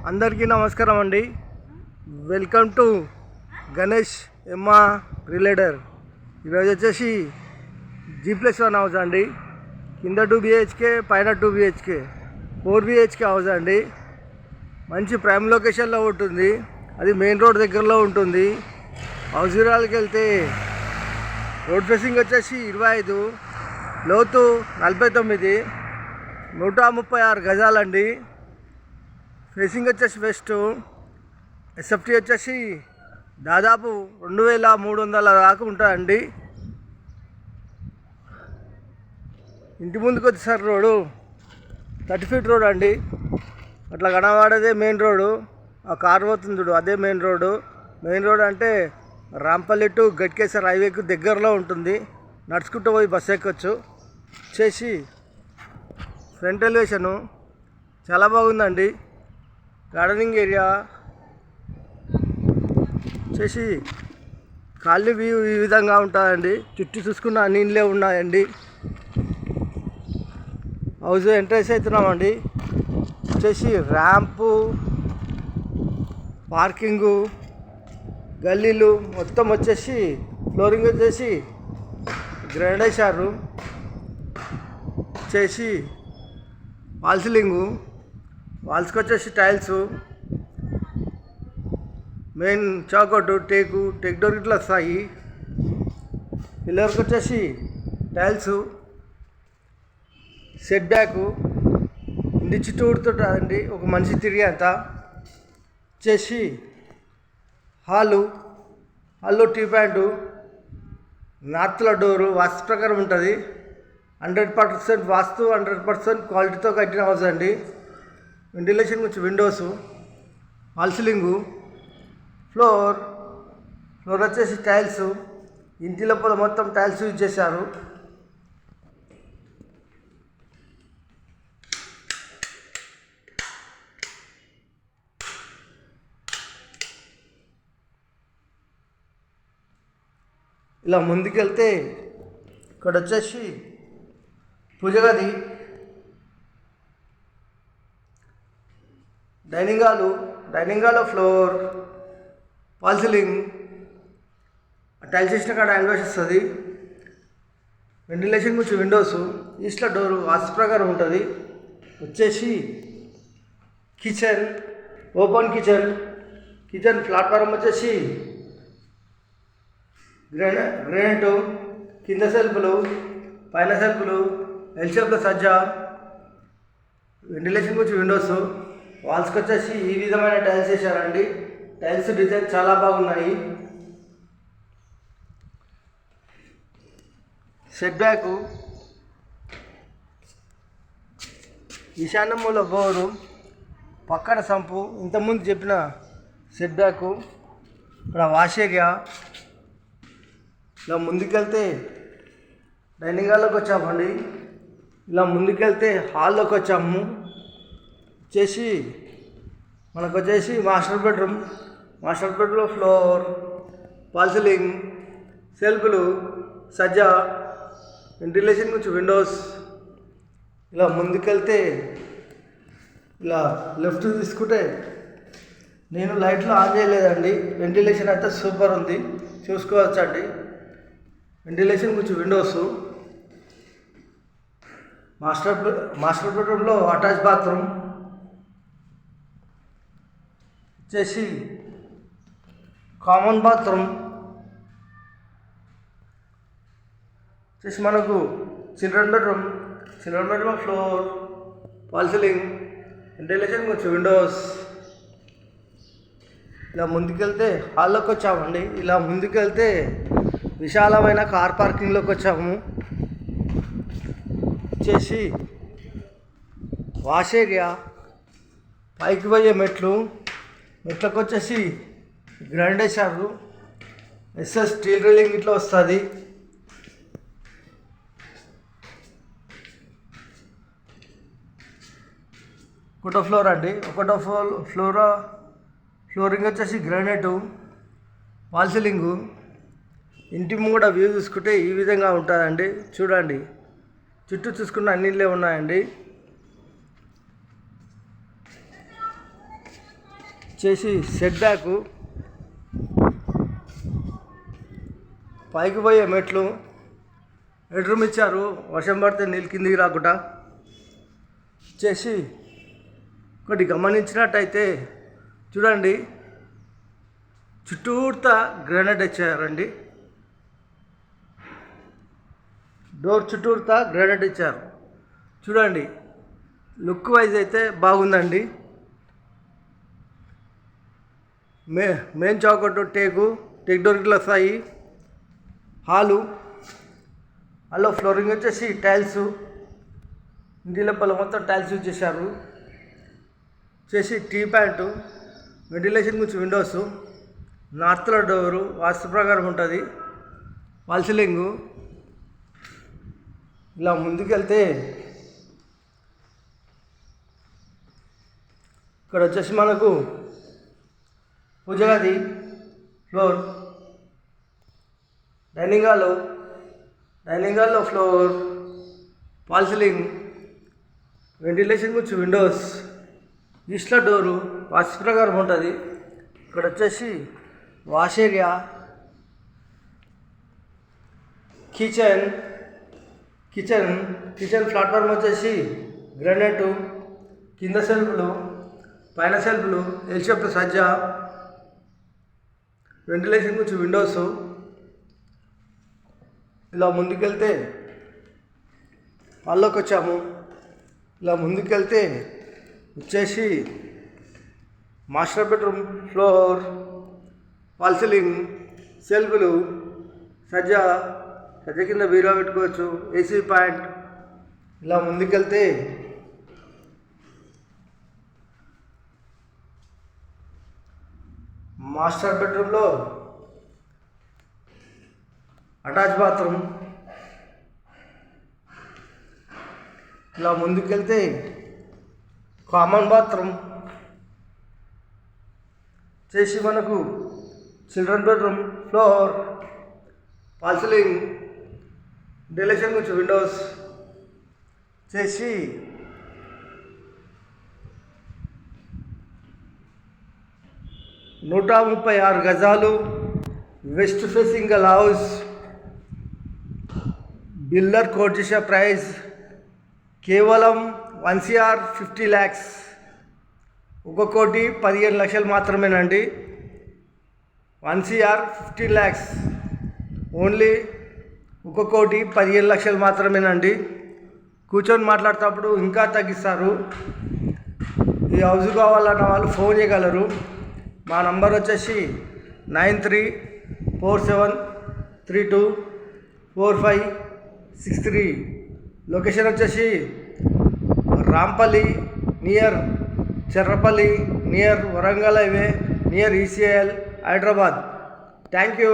అందరికీ నమస్కారం అండి. వెల్కమ్ టు గణేష్ ఎమ్మా రిలేడర్. ఈరోజు వచ్చేసి G+1 హౌస్ అండి. కింద 2 BHK, పైన 2 BHK, 4 BHK హౌస్ అండి. మంచి ప్రైమ్ లొకేషన్లో ఉంటుంది. అది మెయిన్ రోడ్ దగ్గరలో ఉంటుంది. హౌస్ వివరాలకు వెళ్తే రోడ్ ఫేసింగ్ వచ్చేసి 25, లోతు 49, 136 గజాలండి. ఫేసింగ్ వచ్చేసి వెస్ట్. ఎస్ఎఫ్టీ వచ్చేసి దాదాపు 2300 దాకా ఉంటుందండి. ఇంటి ముందుకు వచ్చేసరి రోడ్డు 30 ఫీట్ రోడ్ అండి. అట్లా కనబడేదే మెయిన్ రోడ్డు. ఆ కార్ పోతుంది చూడు, అదే మెయిన్ రోడ్డు. మెయిన్ రోడ్ అంటే రాంపల్లి టు గట్కేసర్ హైవేకు దగ్గరలో ఉంటుంది. నడుచుకుంటూ పోయి బస్సు ఎక్కొచ్చు. చేసి ఫ్రంట్ ఎలివేషను చాలా బాగుందండి. గార్డెనింగ్ ఏరియా చేసి ఖాళీ వ్యూ ఈ విధంగా ఉంటుందండి. చుట్టూ చూసుకున్న నీళ్ళే ఉన్నాయండి. హౌస్ ఎంట్రెన్స్ అవుతున్నామండి. వచ్చేసి ర్యాంపు, పార్కింగు, గల్లీలు మొత్తం వచ్చేసి ఫ్లోరింగ్ వచ్చేసి గ్రానైట్ వేశారు. చేసి వాల్ సీలింగు, వాల్స్కి వచ్చేసి టైల్స్, మెయిన్ చాకోటు టేక్ డోర్ ఇట్లా వస్తాయి. పిల్లర్కి వచ్చేసి టైల్స్, సెట్ బ్యాకు, ఇంటి చుట్టూ అండి ఒక మనిషి తిరిగి అంతా. వచ్చేసి హాల్లో టీ ప్యాంటు, నార్త్లో డోరు వాస్తు ప్రకారం ఉంటుంది. 100% వాస్తు, 100% క్వాలిటీతో కట్టిన హౌస్ అండి. వెంటిలేషన్ గురించి విండోస్, వాల్ సీలింగు, ఫ్లోర్ వచ్చేసి టైల్స్. ఇంటి లోపల మొత్తం టైల్స్ యూజ్ చేశారు. ఇలా ముందుకెళ్తే ఇక్కడ వచ్చేసి పూజ గది, dining hall floor, wall ceiling, tiles వేసిన కాడ హ్యాండ్ వాష్ వస్తుంది. వెంటిలేషన్ గురించి విండోస్, ఈస్ట్లో డోరు వాస్తు ప్రకారం ఉంటుంది. వచ్చేసి కిచెన్, ఓపెన్ కిచెన్ ప్లాట్ఫారం వచ్చేసి గ్రానైట్, కింద సెల్ఫ్లు, పైన సెల్ఫ్లు, ఎల్ షేప్లో సజ్జా. వెంటిలేషన్ గురించి విండోస్, వాల్స్కి వచ్చేసి ఈ విధమైన టైల్స్ వేసారండి. టైల్స్ డిజైన్ చాలా బాగున్నాయి. సెట్ బ్యాకు, ఈశాన్య మూల బోరు, పక్కన సంపు, ఇంతకుముందు చెప్పిన సెట్ బ్యాకు. ఇక్కడ వాష్ ఏరియా. ఇలా ముందుకెళ్తే డైనింగ్ హాల్లోకి వచ్చామండి. ఇలా ముందుకెళ్తే హాల్లోకి వచ్చాము. వచ్చేసి మనకు వచ్చేసి మాస్టర్ బెడ్రూమ్లో ఫ్లోర్, వాల్ సీలింగ్, సెల్ఫ్లు, సజ్జా, వెంటిలేషన్ గురించి విండోస్. ఇలా ముందుకెళ్తే ఇలా లెఫ్ట్ తీసుకుంటే, నేను లైట్లు ఆన్ చేయలేదండి. వెంటిలేషన్ అయితే సూపర్ ఉంది, చూసుకోవచ్చండి. వెంటిలేషన్ గురించి విండోస్, మాస్టర్ బెడ్రూమ్లో అటాచ్ బాత్రూమ్. వచ్చేసి కామన్ బాత్రూమ్. వచ్చేసి మనకు children bedroom floor, wall ceiling, ventilation గురించి విండోస్. ఇలా ముందుకెళ్తే హాల్లోకి వచ్చామండి. ఇలా ముందుకెళ్తే విశాలమైన కార్ పార్కింగ్లోకి వచ్చాము. వచ్చేసి వాష్ ఏరియా, పైకి పోయే మెట్లకు వచ్చేసి గ్రానైట్ వేశారు. ఎస్ఎస్ స్టీల్ రైలింగ్ ఇట్లా వస్తుంది. ఒకటో ఫ్లోర్ అండి. ఫ్లోరింగ్ వచ్చేసి గ్రానైటు, వాల్ సీలింగు. ఇంటి ముంగడ వ్యూ చూసుకుంటే ఈ విధంగా ఉంటుందండి. చూడండి, చుట్టూ చూసుకున్న అన్నిళ్ళే ఉన్నాయండి. చేసి సెట్ బ్యాకు, పైకి పోయే మెట్లు, బెడ్రూమ్ ఇచ్చారు వర్షం పడితే నీళ్ళు కిందికి రాకుండా. చేసి ఒకటి గమనించినట్టయితే చూడండి, చుట్టూర్తా గ్రానైట్ ఇచ్చారండి. డోర్ చుట్టూర్తా గ్రానైట్ ఇచ్చారు. చూడండి, లుక్ వైజ్ అయితే బాగుందండి. మెయిన్ చౌకట్టు టేక్ డోర్ ఇట్లా వస్తాయి. హాలు ఫ్లోరింగ్ వచ్చేసి టైల్స్, ఇంటి లోపల మొత్తం టైల్స్ యూజ్ చేశారు. చేసి టీ ప్యాంటు, వెంటిలేషన్ గురించి విండోస్, నార్త్లో డోరు వాస్తు ప్రకారం ఉంటుంది. Wall ceiling. ఇలా ముందుకెళ్తే ఇక్కడ వచ్చేసి మనకు పూజ గది, ఫ్లోర్, డైనింగ్ హాల్లో ఫ్లోర్, వాల్ సీలింగ్, వెంటిలేషన్ గురించి విండోస్, ఈస్ట్లో డోరు వాస్తు ప్రకారం ఉంటుంది. ఇక్కడ వచ్చేసి వాష్ ఏరియా, కిచెన్ ప్లాట్ఫామ్ వచ్చేసి గ్రానైట్, కింద సెల్ఫ్లు, పైన సెల్ఫ్లు, ఎల్ షేప్ సజ్జ, వెంటిలేషన్ గురించి విండోస్. ఇలా ముందుకెళ్తే హాల్లోకి వచ్చాము. ఇలా ముందుకెళ్తే వచ్చేసి master bedroom, floor, wall ceiling, సెల్ఫ్లు, సజ్జ కింద బీరువా పెట్టుకోవచ్చు, ఏసీ పాయింట్. ఇలా ముందుకెళ్తే మాస్టర్ బెడ్రూమ్లో అటాచ్ బాత్రూమ్. ఇలా ముందుకెళ్తే కామన్ బాత్రూమ్. చేసి మనకు children bedroom, floor, wall ceiling, ventilation గురించి విండోస్. చేసి 136 గజాలు, వెస్ట్ ఫేసింగ్ గల హౌస్. బిల్డర్ కోట్ చేసే ప్రైస్ కేవలం 1 CR 50 lakhs, 1,15,00,000 మాత్రమేనండి. 1 CR 50 lakhs, ఓన్లీ 1,15,00,000 మాత్రమేనండి. కూర్చొని మాట్లాడేటప్పుడు ఇంకా తగ్గిస్తారు. ఈ హౌస్ కావాలన్న వాళ్ళు ఫోన్ చేయగలరు. మా నంబర్ వచ్చేసి 9347324563. లొకేషన్ వచ్చేసి Rampalli near Cherrapalli, near Warangal highway, near ECL, Hyderabad. Thank you.